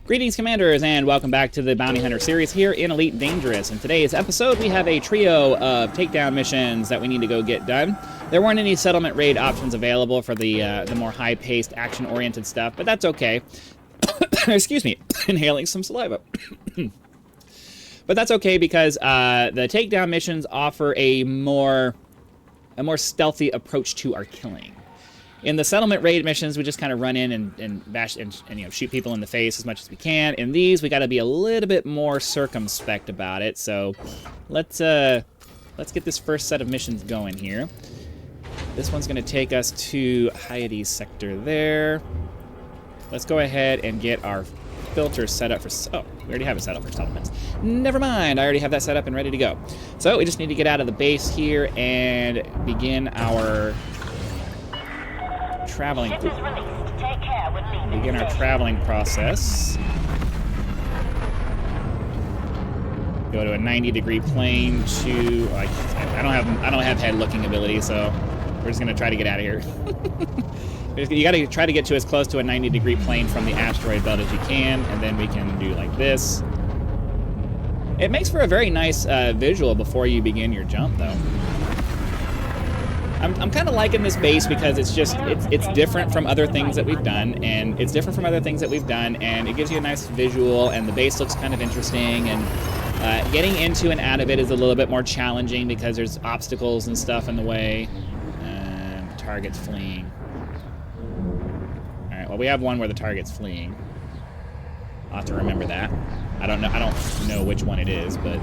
Greetings, Commanders, and welcome back to the Bounty Hunter series here in Elite Dangerous. In today's episode, we have a trio of takedown missions that we need to go get done. There weren't any settlement raid options available for the more high-paced, action-oriented stuff, but that's okay. Excuse me, inhaling some saliva. But that's okay because the takedown missions offer a more stealthy approach to our killing. In the settlement raid missions, we just kind of run in and bash and shoot people in the face as much as we can. In these, we got to be a little bit more circumspect about it. So let's get this first set of missions going here. This one's going to take us to Hyades sector there. Let's go ahead and get our filter set up for... Oh, we already have it set up for settlements. Never mind, I already have that set up and ready to go. So we just need to get out of the base here and begin our... traveling process. Go to a 90-degree plane to I don't have head looking ability, so we're just gonna try to get out of here. You gotta try to get to as close to a 90-degree plane from the asteroid belt as you can, and then we can do like this. It makes for a very nice visual before you begin your jump, though. I'm kind of liking this base because it's different from other things that we've done, and it gives you a nice visual, and the base looks kind of interesting, and getting into and out of it is a little bit more challenging because there's obstacles and stuff in the way. Target's fleeing. All right, well, we have one where the target's fleeing. I'll have to remember that. I don't know which one it is, but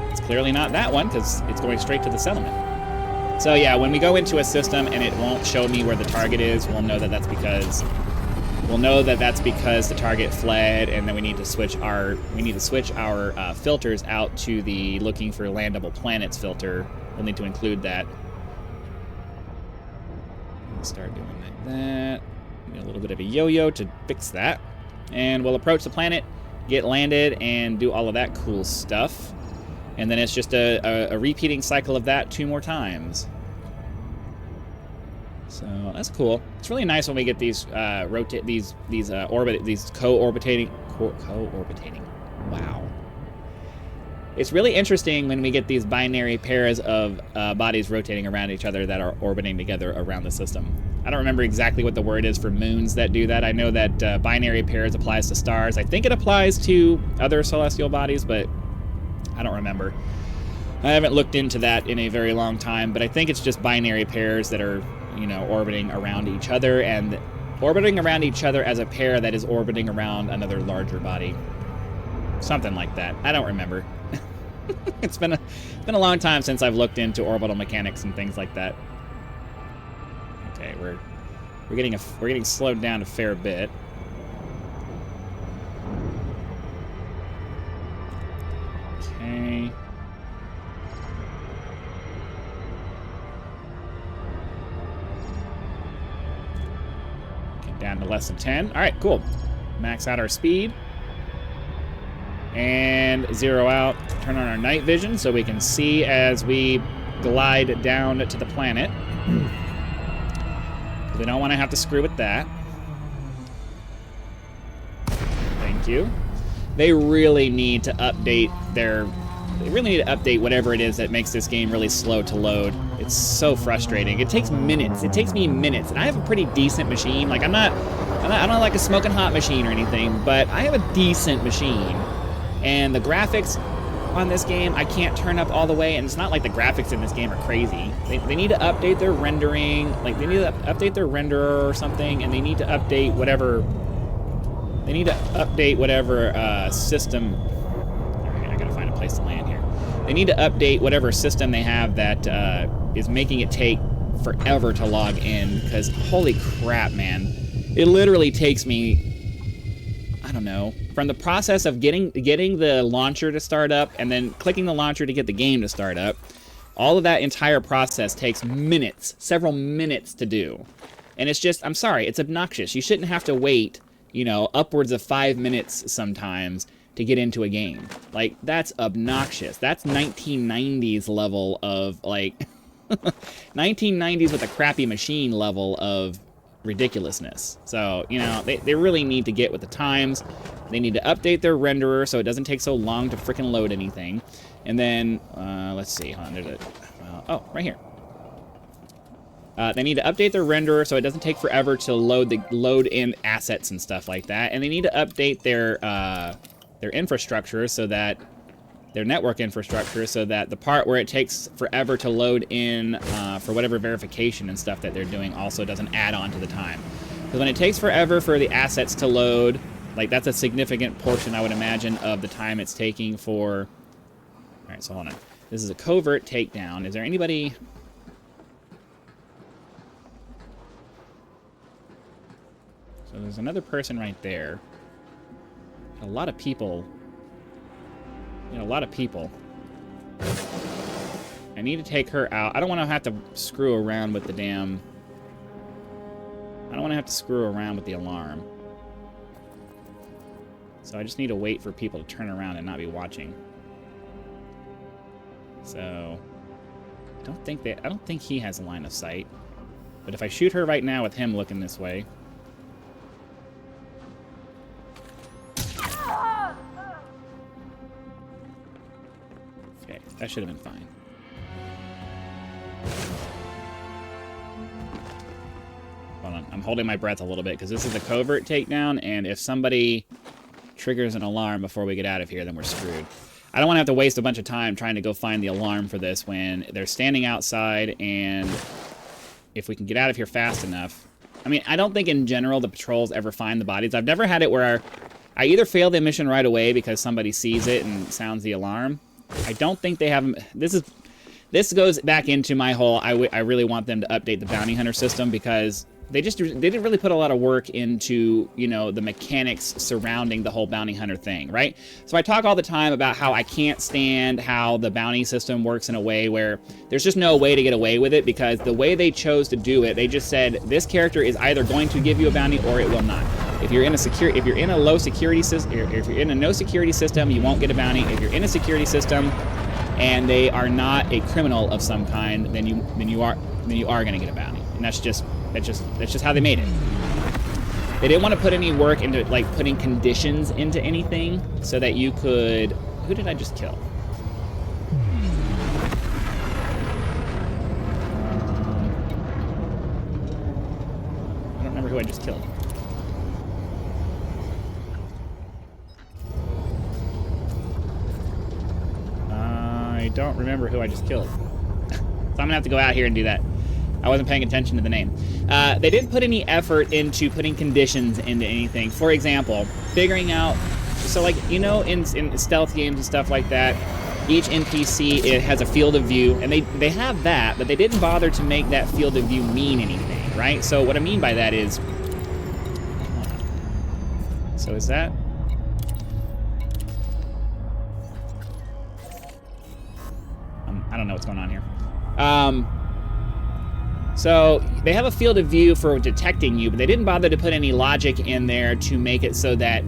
it's clearly not that one because it's going straight to the settlement. So yeah, when we go into a system and it won't show me where the target is, we'll know that that's because the target fled, and then we need to switch our filters out to the looking for landable planets filter. We'll need to include that. Start doing like that. A little bit of a yo-yo to fix that, and we'll approach the planet, get landed, and do all of that cool stuff. And then it's just a repeating cycle of that 2 more times. So that's cool. It's really nice when we get these co-orbitating. Wow. It's really interesting when we get these binary pairs of bodies rotating around each other that are orbiting together around the system. I don't remember exactly what the word is for moons that do that. I know that binary pairs applies to stars. I think it applies to other celestial bodies, but I don't remember. I haven't looked into that in a very long time, but I think it's just binary pairs that are, orbiting around each other, and orbiting around each other as a pair that is orbiting around another larger body. Something like that. I don't remember. It's been a long time since I've looked into orbital mechanics and things like that. Okay, we're getting slowed down a fair bit. Okay. Get down to less than 10. All right, cool. Max out our speed. And 0 out. Turn on our night vision so we can see as we glide down to the planet. We don't want to have to screw with that. Thank you. They really need to update whatever it is that makes this game really slow to load. It's so frustrating. It takes minutes. It takes me minutes, and I have a pretty decent machine. Like I'm not like a smoking hot machine or anything, but I have a decent machine. And the graphics on this game, I can't turn up all the way, and it's not like the graphics in this game are crazy. They need to update their rendering, like they need to update their renderer or something, and they need to update whatever. They need to update whatever system. All right, I gotta find a place to land here. They need to update whatever system they have that is making it take forever to log in. Because holy crap, man, it literally takes me. I don't know, from the process of getting the launcher to start up and then clicking the launcher to get the game to start up, all of that entire process takes minutes, several minutes to do. And it's just, I'm sorry, it's obnoxious. You shouldn't have to wait, upwards of 5 minutes sometimes to get into a game. Like, that's obnoxious. That's 1990s level of, like, 1990s with a crappy machine level of ridiculousness. So, you know, they really need to get with the times. They need to update their renderer so it doesn't take so long to freaking load anything. And then, let's see, hold on, there's a, oh, right here. They need to update their renderer so it doesn't take forever to load in assets and stuff like that. And they need to update their infrastructure so that their network infrastructure so that the part where it takes forever to load in for whatever verification and stuff that they're doing also doesn't add on to the time. Because when it takes forever for the assets to load, like that's a significant portion, I would imagine, of the time it's taking for... All right, so hold on. This is a covert takedown. Is there anybody... So there's another person right there. A lot of people... You know, a lot of people. I need to take her out. I don't want to have to screw around with the damn... I don't want to have to screw around with the alarm. So I just need to wait for people to turn around and not be watching. So... I don't think he has a line of sight. But if I shoot her right now with him looking this way... That should have been fine. Hold on. I'm holding my breath a little bit because this is a covert takedown, and if somebody triggers an alarm before we get out of here, then we're screwed. I don't want to have to waste a bunch of time trying to go find the alarm for this when they're standing outside, and if we can get out of here fast enough. I mean, I don't think in general the patrols ever find the bodies. I've never had it where I either fail the mission right away because somebody sees it and sounds the alarm. I don't think they have... This goes back into my whole... I really want them to update the bounty hunter system because they didn't really put a lot of work into, you know, the mechanics surrounding the whole bounty hunter thing, right? So I talk all the time about how I can't stand how the bounty system works in a way where there's just no way to get away with it because the way they chose to do it, they just said this character is either going to give you a bounty or it will not. If you're in a low security system, if you're in a no security system, you won't get a bounty. If you're in a security system and they are not a criminal of some kind, then you are going to get a bounty. And that's just how they made it. They didn't want to put any work into like putting conditions into anything so that you could... Who did I just kill? I don't remember who I just killed. I don't remember who I just killed. So I'm gonna have to go out here and do that. I wasn't paying attention to the name. They didn't put any effort into putting conditions into anything. For example, figuring out... So, like, you know, in stealth games and stuff like that, each NPC, it has a field of view, and they have that, but they didn't bother to make that field of view mean anything, right? So what I mean by that is... So is that... I don't know what's going on here. So they have a field of view for detecting you, but they didn't bother to put any logic in there to make it so that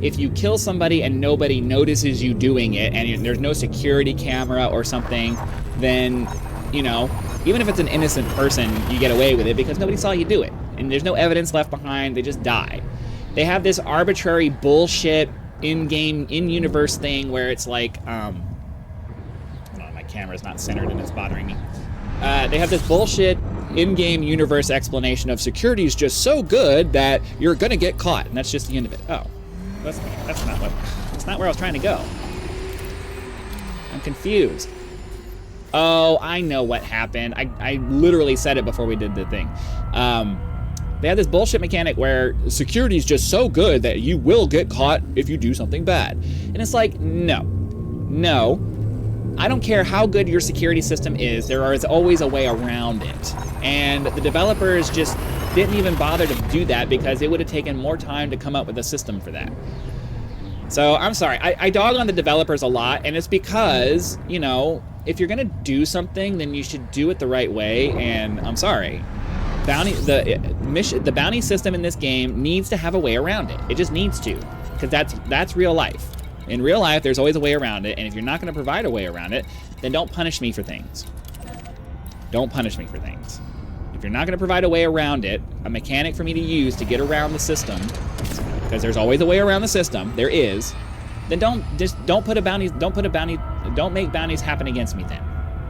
if you kill somebody and nobody notices you doing it, and there's no security camera or something, then, you know, even if it's an innocent person, you get away with it because nobody saw you do it. And there's no evidence left behind, they just die. They have this arbitrary bullshit in-game, in-universe thing where it's like, camera's not centered and it's bothering me. They have this bullshit in-game universe explanation of security is just so good that you're gonna get caught, and that's just the end of it. Oh, that's not where I was trying to go. I'm confused. Oh, I know what happened. I literally said it before we did the thing. They have this bullshit mechanic where security is just so good that you will get caught if you do something bad. And it's like, no. I don't care how good your security system is, there is always a way around it. And the developers just didn't even bother to do that because it would have taken more time to come up with a system for that. So, I'm sorry. I dog on the developers a lot, and it's because, you know, if you're going to do something, then you should do it the right way, and I'm sorry. The bounty system in this game needs to have a way around it. It just needs to, because that's real life. In real life, there's always a way around it, and if you're not going to provide a way around it, then don't punish me for things. Don't punish me for things. if you're not going to provide a way around it, a mechanic for me to use to get around the system, because there's always a way around the system, there is, then don't make bounties happen against me then.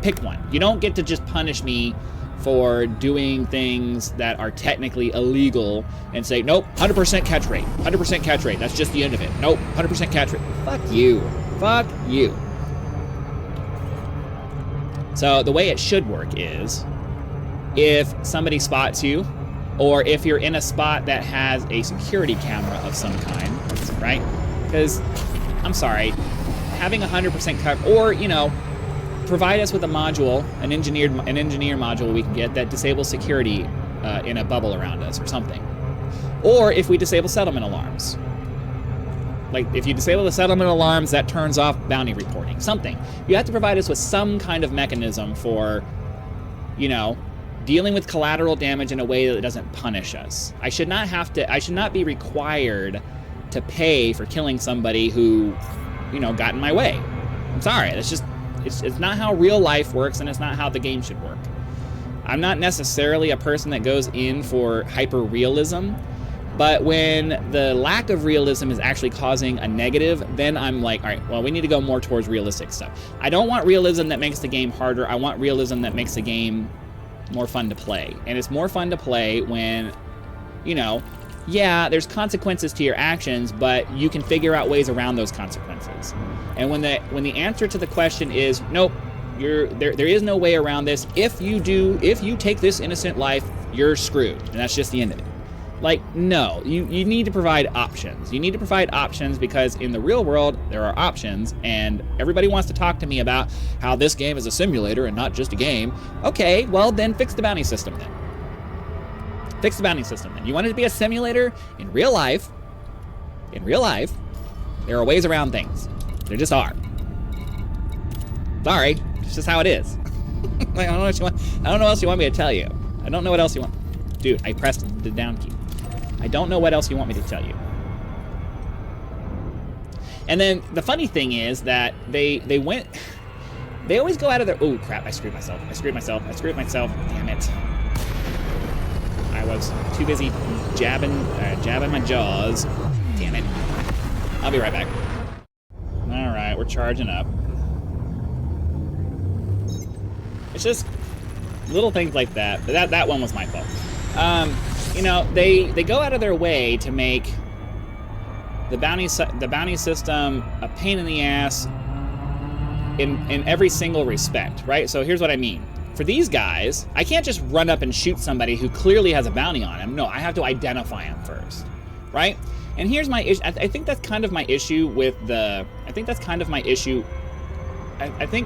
Pick one. You don't get to just punish me for doing things that are technically illegal and say, nope, 100% catch rate. 100% catch rate. That's just the end of it. Nope, 100% catch rate. Fuck you. Fuck you. So the way it should work is, if somebody spots you, or if you're in a spot that has a security camera of some kind, right? Because, I'm sorry, having 100% cover, or, you know, provide us with a module, an engineer module we can get that disables security in a bubble around us or something. Or if we disable settlement alarms. Like, if you disable the settlement alarms, that turns off bounty reporting. Something. You have to provide us with some kind of mechanism for, you know, dealing with collateral damage in a way that doesn't punish us. I should not be required to pay for killing somebody who, you know, got in my way. I'm sorry, that's just, it's not how real life works, and it's not how the game should work. I'm not necessarily a person that goes in for hyper-realism, but when the lack of realism is actually causing a negative, then I'm like, all right, well, we need to go more towards realistic stuff. I don't want realism that makes the game harder. I want realism that makes the game more fun to play. And it's more fun to play when, you know, yeah, there's consequences to your actions, but you can figure out ways around those consequences. And when the answer to the question is, nope, there is no way around this. If you take this innocent life, you're screwed. And that's just the end of it. Like, no, you need to provide options. You need to provide options because in the real world, there are options, and everybody wants to talk to me about how this game is a simulator and not just a game. Okay, well, then fix the bounty system then. Fix the bounty system then. You want it to be a simulator? In real life, there are ways around things. There just are. Sorry, it's just how it is. Like, I don't know what else you want me to tell you. I don't know what else you want. Dude, I pressed the down key. I don't know what else you want me to tell you. And then the funny thing is that they always go out of their, oh crap, I screwed myself. Damn it. I was too busy jabbing my jaws. Damn it. I'll be right back. All right, we're charging up. It's just little things like that. But that one was my fault. You know, they go out of their way to make the bounty system a pain in the ass in every single respect, right? So here's what I mean. For these guys, I can't just run up and shoot somebody who clearly has a bounty on him. No, I have to identify him first, right? And here's my issue. I think that's kind of my issue with the... I think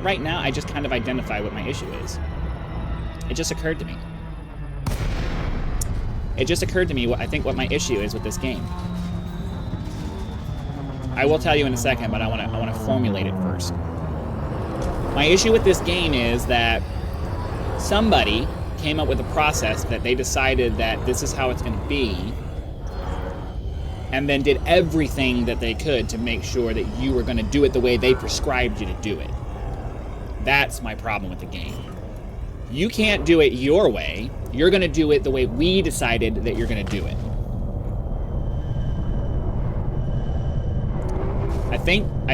right now I just kind of identify what my issue is. It just occurred to me. What my issue is with this game. I will tell you in a second, but I want to formulate it first. My issue with this game is that somebody came up with a process that they decided that this is how it's going to be, and then did everything that they could to make sure that you were going to do it the way they prescribed you to do it. That's my problem with the game. You can't do it your way. You're going to do it the way we decided that you're going to do it. I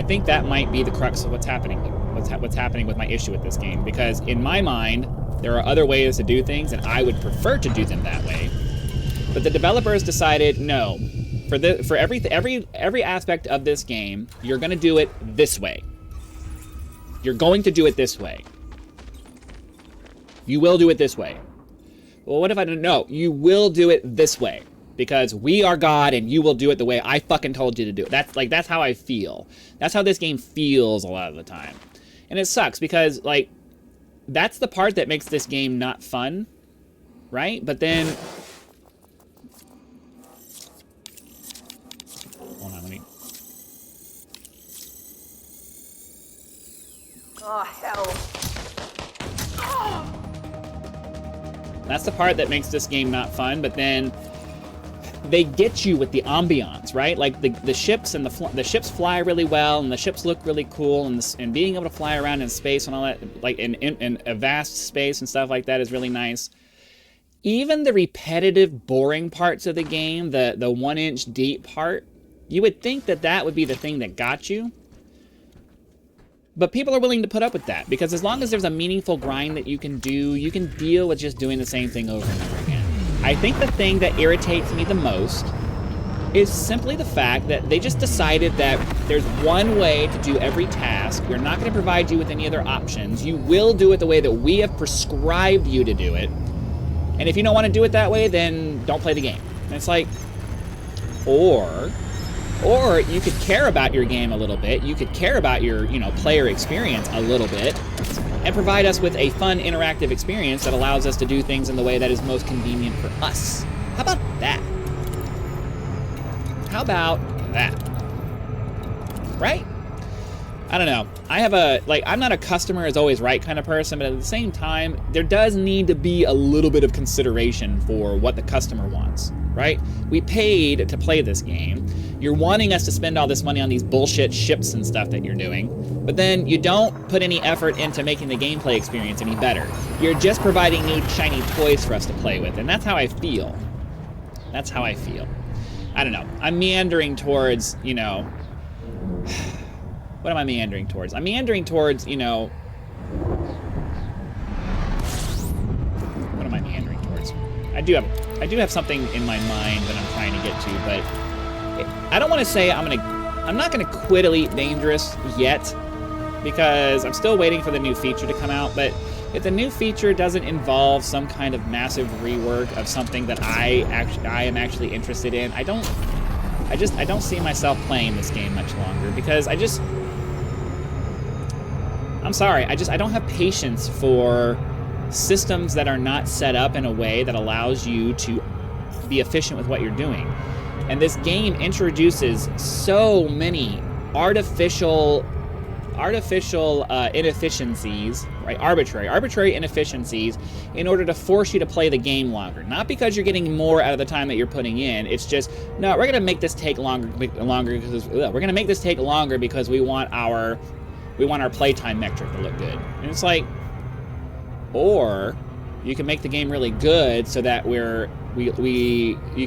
think that might be the crux of what's happening here. What's happening with my issue with this game, because in my mind there are other ways to do things and I would prefer to do them that way. But the developers decided, no, for every aspect of this game, you're going to do it this way. You're going to do it this way. You will do it this way. Well, what if I don't know? You will do it this way. Because we are God and you will do it the way I fucking told you to do it. That's how I feel. That's how this game feels a lot of the time. And it sucks because, like, that's the part that makes this game not fun, right? But then... Hold on, let me... Oh, hell. That's the part that makes this game not fun, but then they get you with the ambiance, right? Like the ships and the ships fly really well, and the ships look really cool, and being able to fly around in space and all that, like in a vast space and stuff like that is really nice. even the repetitive, boring parts of the game, the 1-inch deep part, you would think that that would be the thing that got you. But people are willing to put up with that, because as long as there's a meaningful grind that you can do, you can deal with just doing the same thing over and over again. I think the thing that irritates me the most is simply the fact that they just decided that there's one way to do every task. We're not going to provide you with any other options. You will do it the way that we have prescribed you to do it. And if you don't want to do it that way, then don't play the game. And it's like, or you could care about your game a little bit. You could care about your, player experience a little bit and provide us with a fun, interactive experience that allows us to do things in the way that is most convenient for us. How about that? How about that? Right? I don't know. I have I'm not a customer is always right kind of person, but at the same time, there does need to be a little bit of consideration for what the customer wants, right? We paid to play this game. You're wanting us to spend all this money on these bullshit ships and stuff that you're doing, but then you don't put any effort into making the gameplay experience any better. You're just providing new shiny toys for us to play with, and that's how I feel. That's how I feel. I don't know. I'm meandering towards, what am I meandering towards? I'm meandering towards, what am I meandering towards? I do have something in my mind that I'm trying to get to, but I don't want to say I'm not gonna quit Elite Dangerous yet, because I'm still waiting for the new feature to come out. But if the new feature doesn't involve some kind of massive rework of something that I am actually interested in, I don't see myself playing this game much longer, because I'm sorry, I don't have patience for systems that are not set up in a way that allows you to be efficient with what you're doing. And this game introduces so many artificial inefficiencies, right? Arbitrary inefficiencies in order to force you to play the game longer. Not because you're getting more out of the time that you're putting in. It's just, no, we're gonna make this take longer because we're gonna make this take longer because we want our playtime metric to look good. And it's like, or you can make the game really good so that you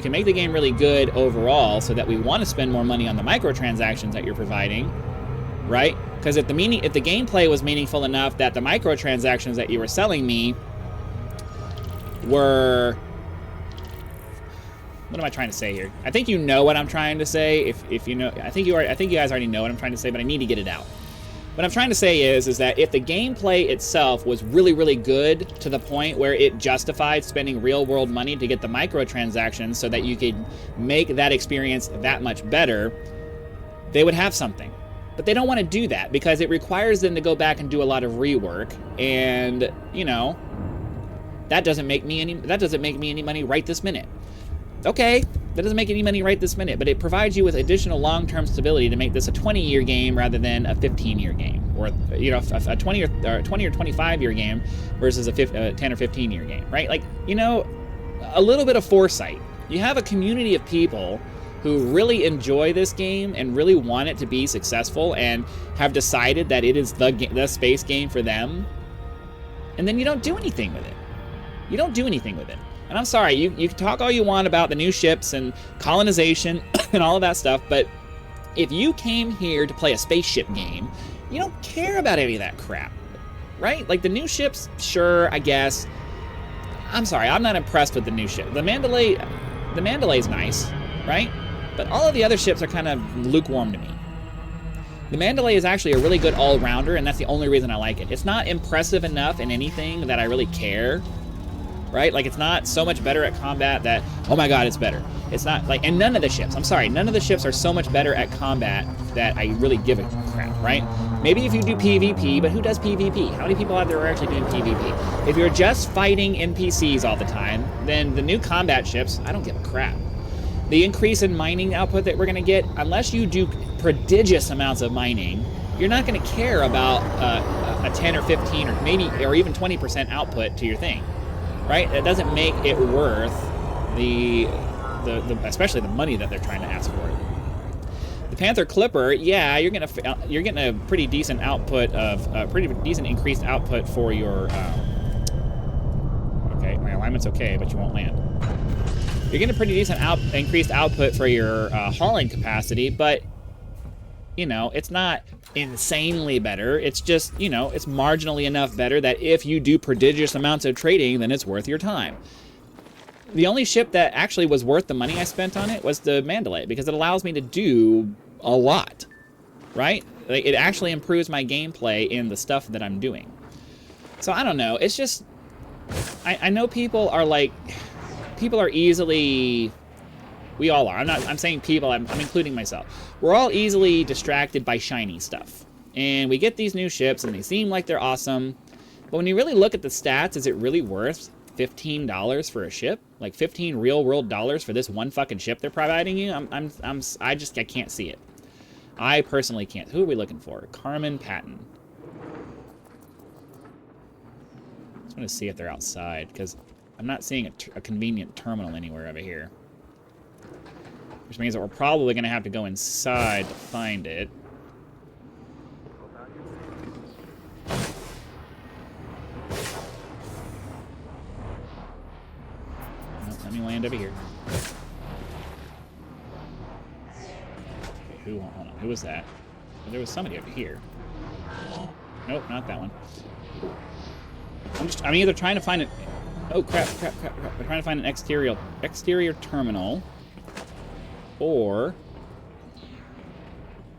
can make the game really good overall so that we want to spend more money on the microtransactions that you're providing, right? Because if the gameplay was meaningful enough that the microtransactions that you were selling me were, what am I trying to say here? I think you know what I'm trying to say. If you know, I think you guys already know what I'm trying to say, but I need to get it out. What I'm trying to say is that if the gameplay itself was really, really good to the point where it justified spending real-world money to get the microtransactions so that you could make that experience that much better, they would have something. But they don't want to do that because it requires them to go back and do a lot of rework, and that doesn't make me any money right this minute. Okay, that doesn't make any money right this minute, but it provides you with additional long-term stability to make this a 20-year game rather than a 15-year game, or a 20 or 25-year game versus a 10 or 15-year game, right? Like, a little bit of foresight. You have a community of people who really enjoy this game and really want it to be successful and have decided that it is the space game for them, and then you don't do anything with it. You don't do anything with it. And I'm sorry, you can talk all you want about the new ships and colonization and all of that stuff, but if you came here to play a spaceship game, you don't care about any of that crap, right? Like the new ships, sure, I guess. I'm sorry, I'm not impressed with the new ship. The Mandalay's nice, right? But all of the other ships are kind of lukewarm to me. The Mandalay is actually a really good all-rounder, and that's the only reason I like it. It's not impressive enough in anything that I really care. Right? Like, it's not so much better at combat that, oh my god, it's better. It's not, like, and none of the ships are so much better at combat that I really give a crap, right? Maybe if you do PvP, but who does PvP? How many people out there are actually doing PvP? If you're just fighting NPCs all the time, then the new combat ships, I don't give a crap. The increase in mining output that we're going to get, unless you do prodigious amounts of mining, you're not going to care about a 10 or 15 or even 20% output to your thing. Right? It doesn't make it worth the especially the money that they're trying to ask for. The Panther Clipper, yeah, you're getting a pretty decent output of pretty decent increased output for your. Okay, my alignment's it's okay, but you won't land. You're getting a pretty decent increased output for your hauling capacity, but, you know, it's not insanely better. It's just, you know, it's marginally enough better that if you do prodigious amounts of trading, then it's worth your time. The only ship that actually was worth the money I spent on it was the Mandalay, because it allows me to do a lot, right? Like, it actually improves my gameplay in the stuff that I'm doing. So I don't know. It's just, I know people are like, people are easily, we all are. I'm saying people, I'm including myself. We're all easily distracted by shiny stuff. And we get these new ships and they seem like they're awesome. But when you really look at the stats, is it really worth $15 for a ship? Like 15 real world dollars for this one fucking ship they're providing you? I can't see it. I personally can't. Who are we looking for? Carmen Patton. I just want to see if they're outside, because I'm not seeing a convenient terminal anywhere over here. Which means that we're probably going to have to go inside to find it. Nope, let me land over here. Okay, hold on, who was that? There was somebody over here. Nope, not that one. I'm either trying to find it. Oh crap! We're trying to find an exterior terminal, or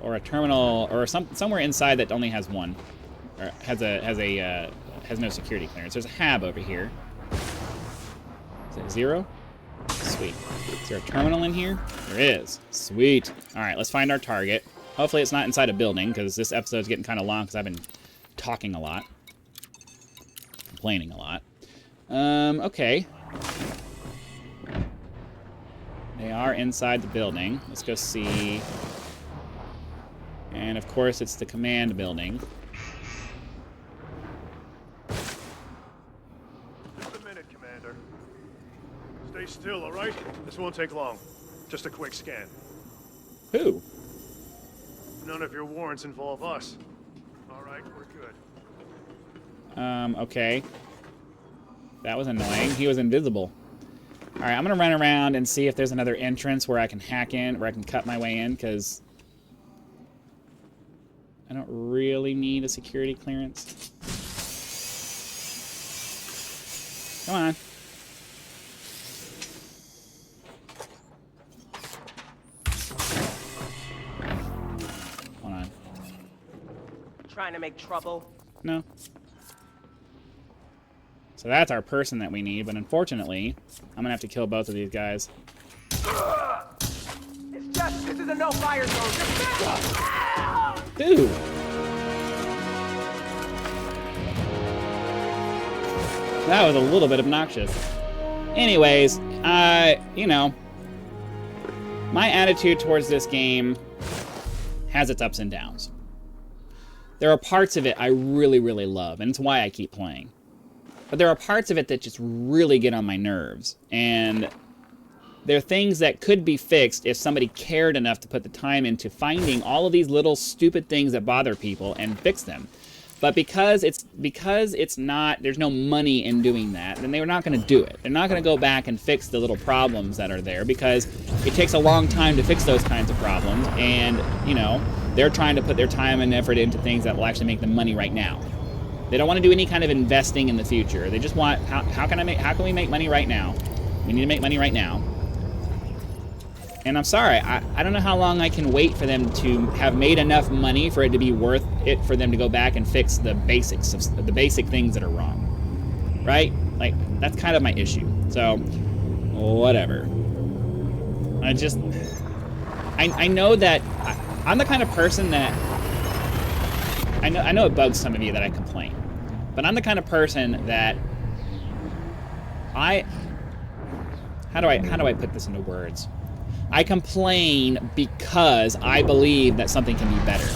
a terminal, or somewhere inside that only has one, or has no security clearance. There's a hab over here. Is it 0? Sweet. Is there a terminal in here? There is. Sweet. All right, let's find our target. Hopefully it's not inside a building, because this episode's getting kind of long because I've been talking a lot, complaining a lot. Okay. They are inside the building. Let's go see. And of course, it's the command building. Just a minute, Commander. Stay still, all right? This won't take long. Just a quick scan. Who? None of your warrants involve us. All right, we're good. Okay. That was annoying. He was invisible. Alright, I'm gonna run around and see if there's another entrance where I can hack in, where I can cut my way in, because I don't really need a security clearance. Come on. Hold on. Trying to make trouble? No. So that's our person that we need, but unfortunately, I'm gonna have to kill both of these guys. It's just, this is a no-fire zone. Dude! That was a little bit obnoxious. Anyways, you know, my attitude towards this game has its ups and downs. There are parts of it I really, really love, and it's why I keep playing. But there are parts of it that just really get on my nerves. And there are things that could be fixed if somebody cared enough to put the time into finding all of these little stupid things that bother people and fix them. But because it's not, there's no money in doing that, then they're not going to do it. They're not going to go back and fix the little problems that are there, because it takes a long time to fix those kinds of problems. And, you know, they're trying to put their time and effort into things that will actually make them money right now. They don't want to do any kind of investing in the future. They just want, how can we make money right now? We need to make money right now. And I'm sorry, I don't know how long I can wait for them to have made enough money for it to be worth it for them to go back and fix the basics of the basic things that are wrong. Right? Like, that's kind of my issue. So, whatever. I know that I'm the kind of person that, I know it bugs some of you that I complain, but I'm the kind of person that how do I put this into words? I complain because I believe that something can be better.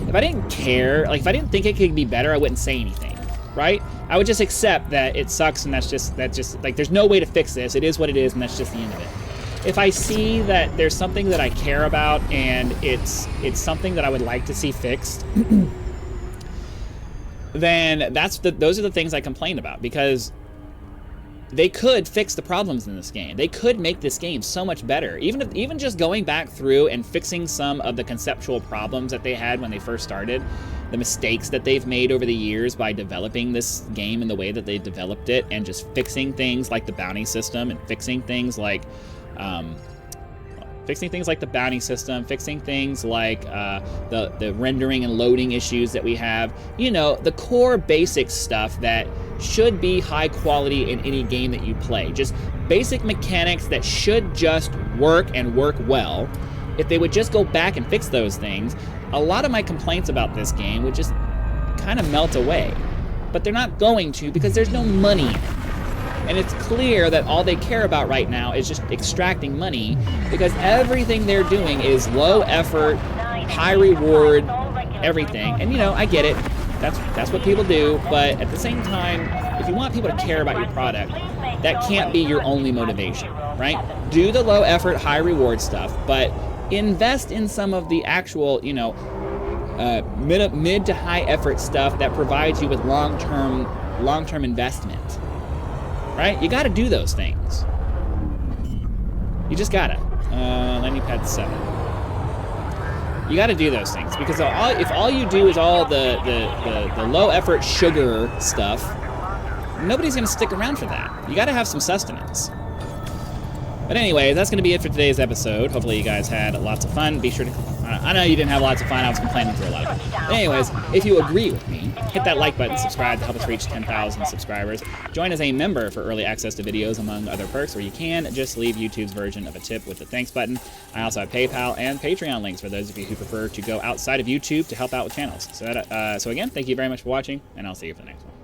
If I didn't care, like if I didn't think it could be better, I wouldn't say anything, right? I would just accept that it sucks and that's just like, there's no way to fix this. It is what it is, and that's just the end of it. If I see that there's something that I care about and it's something that I would like to see fixed, then those are the things I complain about, because they could fix the problems in this game. They could make this game so much better. Even just going back through and fixing some of the conceptual problems that they had when they first started, the mistakes that they've made over the years by developing this game in the way that they developed it, and just fixing things like the bounty system, and fixing things like the bounty system, fixing things like the rendering and loading issues that we have. You know, the core basic stuff that should be high quality in any game that you play. Just basic mechanics that should just work and work well. If they would just go back and fix those things, a lot of my complaints about this game would just kind of melt away. But they're not going to, because there's no money in it. And it's clear that all they care about right now is just extracting money, because everything they're doing is low effort, high reward, everything. And you know, I get it. That's what people do, but at the same time, if you want people to care about your product, that can't be your only motivation, right? Do the low effort, high reward stuff, but invest in some of the actual, you know, mid to high effort stuff that provides you with long-term investment. Right? You gotta do those things. You just gotta. Landing pad 7. You gotta do those things, because if all you do is all the low effort sugar stuff, nobody's gonna stick around for that. You gotta have some sustenance. But anyway, that's going to be it for today's episode. Hopefully you guys had lots of fun. Be sure to... I know you didn't have lots of fun. I was complaining for a lot of it. But anyways, if you agree with me, hit that like button, subscribe to help us reach 10,000 subscribers. Join as a member for early access to videos, among other perks, or you can just leave YouTube's version of a tip with the thanks button. I also have PayPal and Patreon links for those of you who prefer to go outside of YouTube to help out with channels. So again, thank you very much for watching, and I'll see you for the next one.